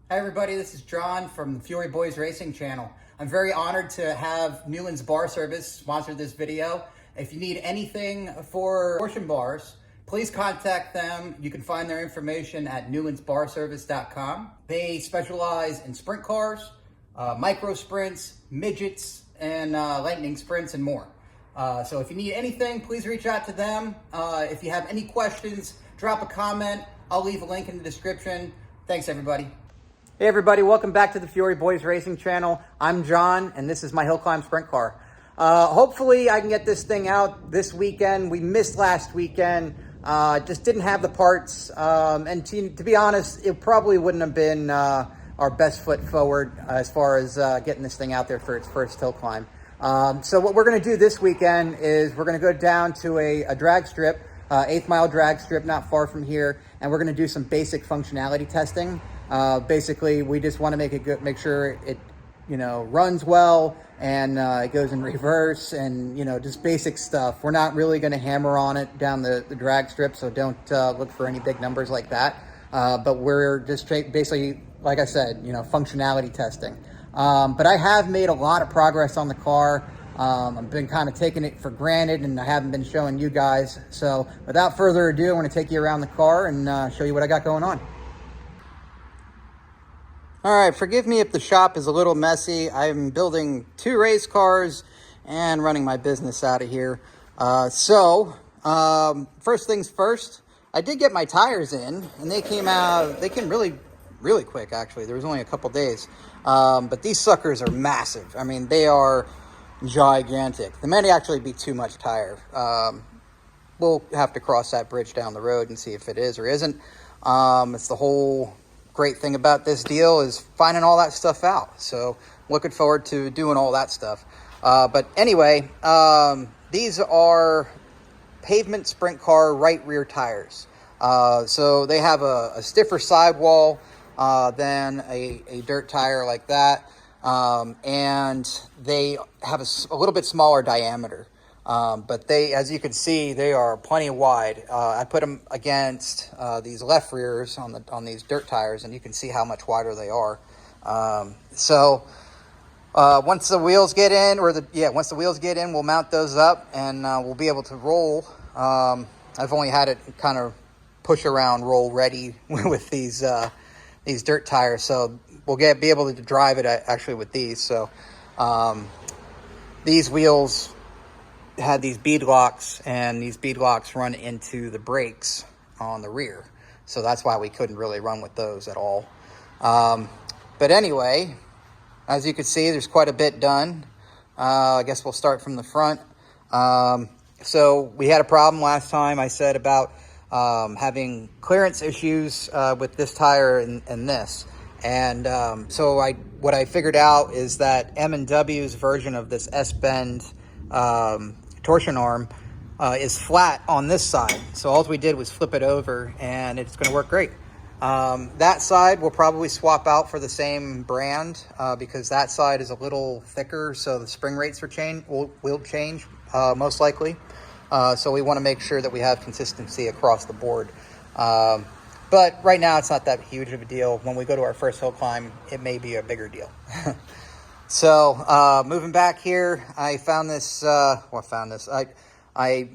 Hi everybody, this is John from the Fury Boys Racing channel. I'm very honored to have Newland's Bar Service sponsor this video. If you need anything for portion bars, please contact them. You can find their information at newlandsbarservice.com. They specialize in sprint cars, micro sprints, midgets, and lightning sprints and more. So if you need anything, please reach out to them. If you have any questions, drop a comment. I'll leave a link in the description. Thanks everybody. Hey everybody, welcome back to the Fury Boys Racing channel. I'm John, and this is my hill climb sprint car. Hopefully I can get this thing out this weekend. We missed last weekend, just didn't have the parts. And to be honest, it probably wouldn't have been our best foot forward as far as getting this thing out there for its first hill climb. So what we're gonna do this weekend is we're gonna go down to a drag strip, 8th Mile drag strip, not far from here, and we're gonna do some basic functionality testing. Basically, we just want to make sure it, runs well and it goes in reverse and, just basic stuff. We're not really going to hammer on it down the drag strip, so don't look for any big numbers like that. But we're just basically, like I said, functionality testing. But I have made a lot of progress on the car. I've been kind of taking it for granted and I haven't been showing you guys. So without further ado, I want to take you around the car and show you what I got going on. All right, forgive me if the shop is a little messy. I'm building 2 race cars and running my business out of here. First things first, I did get my tires in and they came really, really quick actually. There was only a couple days. But these suckers are massive. I mean, they are gigantic. They may actually be too much tire. We'll have to cross that bridge down the road and see if it is or isn't. It's the whole great thing about this deal is finding all that stuff out. So looking forward to doing all that stuff. But anyway, these are pavement sprint car right rear tires. So they have a stiffer sidewall than a dirt tire like that. And they have a little bit smaller diameter. But they, as you can see, they are plenty wide. I put them against these left rears on these dirt tires, and you can see how much wider they are. Once the wheels get in, we'll mount those up, and we'll be able to roll. I've only had it kind of push around, roll ready with these dirt tires, so we'll be able to drive it actually with these. So these wheels had these bead locks, and these bead locks run into the brakes on the rear, so that's why we couldn't really run with those at all. But anyway, as you can see, there's quite a bit done. I guess we'll start from the front. So we had a problem last time, I said, about having clearance issues with this tire and this. And so what I figured out is that M&W's version of this S-bend torsion arm is flat on this side. So all we did was flip it over and it's going to work great. That side we'll probably swap out for the same brand because that side is a little thicker, so the spring rates will change most likely. So we want to make sure that we have consistency across the board. But right now it's not that huge of a deal. When we go to our first hill climb, it may be a bigger deal. So moving back here, I found this. I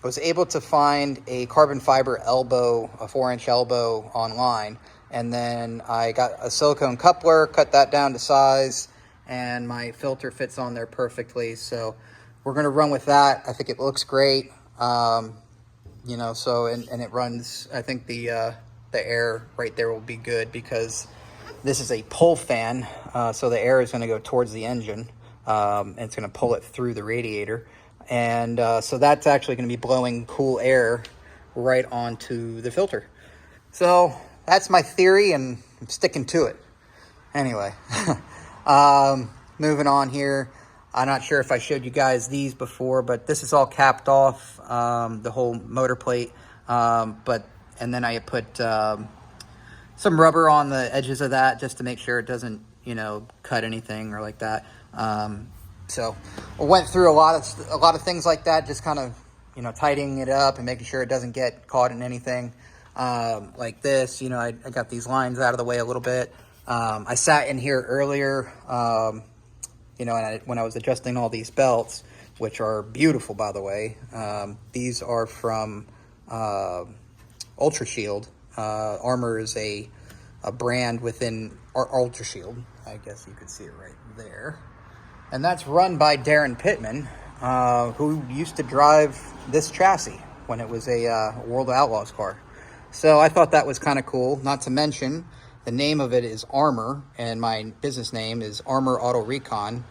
was able to find a carbon fiber elbow, a 4-inch elbow online, and then I got a silicone coupler, cut that down to size, and my filter fits on there perfectly. So we're going to run with that. I think it looks great. And it runs. I think the air right there will be good because this is a pull fan, so the air is going to go towards the engine, and it's going to pull it through the radiator. And so that's actually going to be blowing cool air right onto the filter. So that's my theory, and I'm sticking to it. Anyway, moving on here. I'm not sure if I showed you guys these before, but this is all capped off, the whole motor plate. And then I put some rubber on the edges of that just to make sure it doesn't, cut anything or like that. So we went through a lot of things like that, just kind of, tightening it up and making sure it doesn't get caught in anything. like this. You know, I got these lines out of the way a little bit. I sat in here earlier, you know, and when I was adjusting all these belts, which are beautiful, by the way. These are from Ultra Shield. Armor is a brand within Ultra Shield. I guess you could see it right there. And that's run by Darren Pittman, who used to drive this chassis when it was a World of Outlaws car. So I thought that was kind of cool. Not to mention, the name of it is Armor, and my business name is Armor Auto Recon.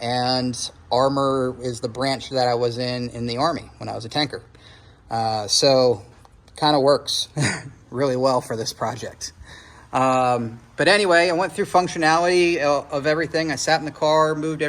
And Armor is the branch that I was in the Army when I was a tanker. So kind of works really well for this project. But anyway, I went through functionality of everything. I sat in the car, moved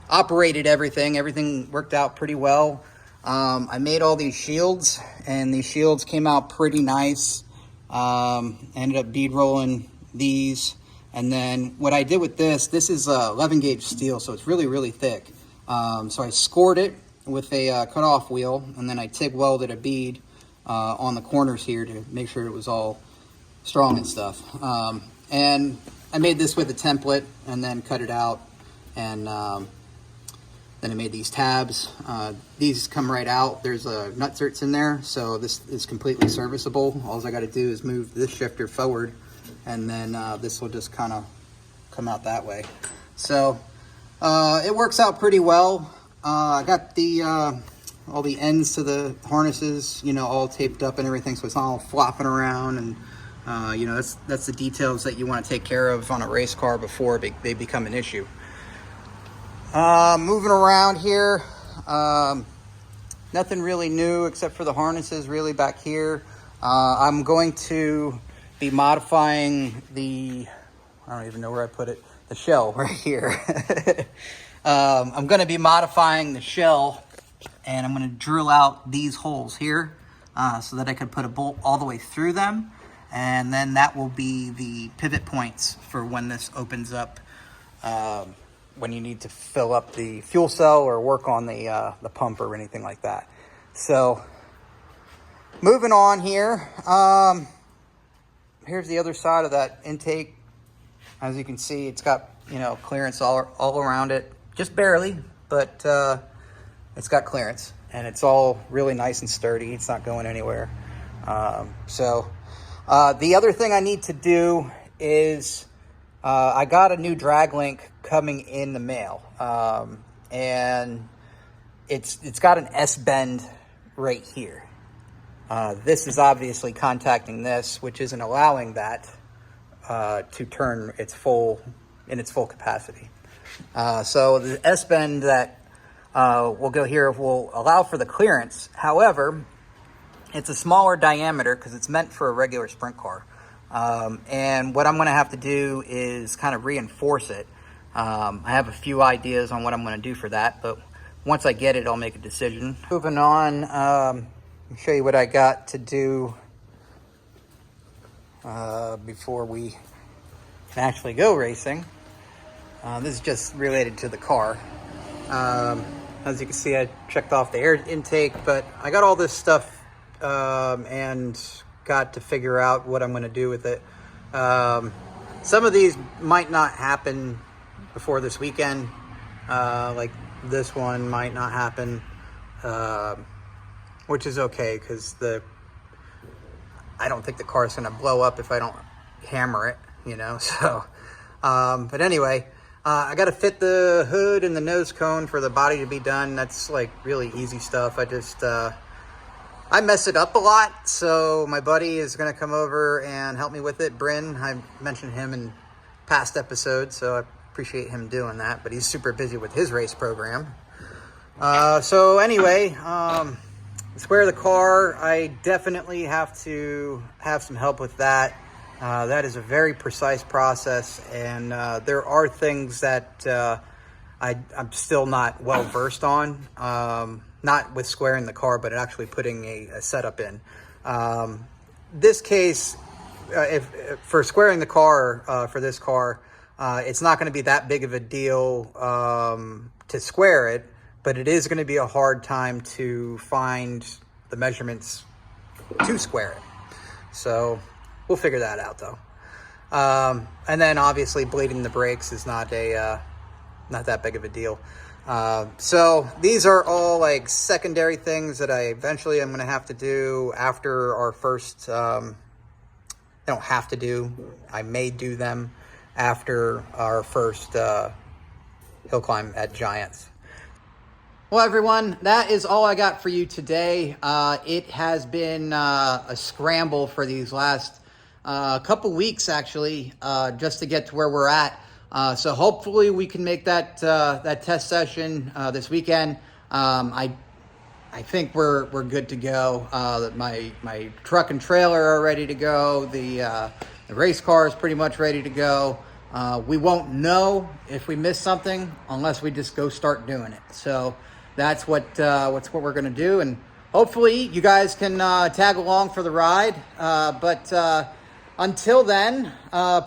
operated everything. Everything worked out pretty well. I made all these shields, and these shields came out pretty nice. Ended up bead rolling these. And then what I did with this is 11 gauge steel, so it's really, really thick. So I scored it with a cut-off wheel, and then I TIG welded a bead on the corners here to make sure it was all strong and stuff. And I made this with a template and then cut it out, and then I made these tabs. These come right out. There's nutserts in there, so this is completely serviceable. All I got to do is move this shifter forward, and then this will just kind of come out that way. So it works out pretty well. I got the all the ends to the harnesses, you know, all taped up and everything, so it's not all flopping around. And you know, that's the details that you want to take care of on a race car before they become an issue. Moving around here, nothing really new except for the harnesses really back here. I'm going to be modifying I don't even know where I put it, the shell right here. I'm going to be modifying the shell, and I'm going to drill out these holes here so that I could put a bolt all the way through them, and then that will be the pivot points for when this opens up, when you need to fill up the fuel cell or work on the pump or anything like that. So moving on here, here's the other side of that intake. As you can see, it's got, you know, clearance all around it, just barely, but it's got clearance, and it's all really nice and sturdy. It's not going anywhere. So the other thing I need to do is I got a new drag link coming in the mail, and it's got an S-bend right here. This is obviously contacting this, which isn't allowing that to turn in its full capacity. So the S-bend that will go here will allow for the clearance. However, it's a smaller diameter because it's meant for a regular sprint car. And what I'm going to have to do is kind of reinforce it. I have a few ideas on what I'm going to do for that, but once I get it, I'll make a decision. Moving on, let me show you what I got to do before we can actually go racing. This is just related to the car. As you can see, I checked off the air intake, but I got all this stuff and got to figure out what I'm going to do with it. Some of these might not happen before this weekend. Like this one might not happen, which is okay because I don't think the car is going to blow up if I don't hammer it, you know. So, but anyway, I got to fit the hood and the nose cone for the body to be done. That's like really easy stuff. I just I mess it up a lot, so my buddy is going to come over and help me with it. Bryn, I mentioned him in past episodes, so I appreciate him doing that, but he's super busy with his race program. So anyway, square the car, I definitely have to have some help with that. That is a very precise process, and there are things that I'm still not well versed on. Not with squaring the car, but actually putting a setup in. This case, if for squaring the car for this car, it's not going to be that big of a deal to square it, but it is going to be a hard time to find the measurements to square it. So we'll figure that out though. And then obviously bleeding the brakes is not that big of a deal. So these are all like secondary things that I eventually am going to have to do after our first, I don't have to do, I may do them after our first hill climb at Giants. Well, everyone, that is all I got for you today. It has been a scramble for these last couple weeks, actually, just to get to where we're at. So hopefully we can make that that test session this weekend. I think we're good to go. My truck and trailer are ready to go. The race car is pretty much ready to go. We won't know if we miss something unless we just go start doing it. So that's what we're gonna do, and hopefully you guys can tag along for the ride. But until then,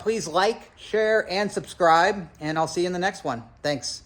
please like, share, and subscribe, and I'll see you in the next one. Thanks.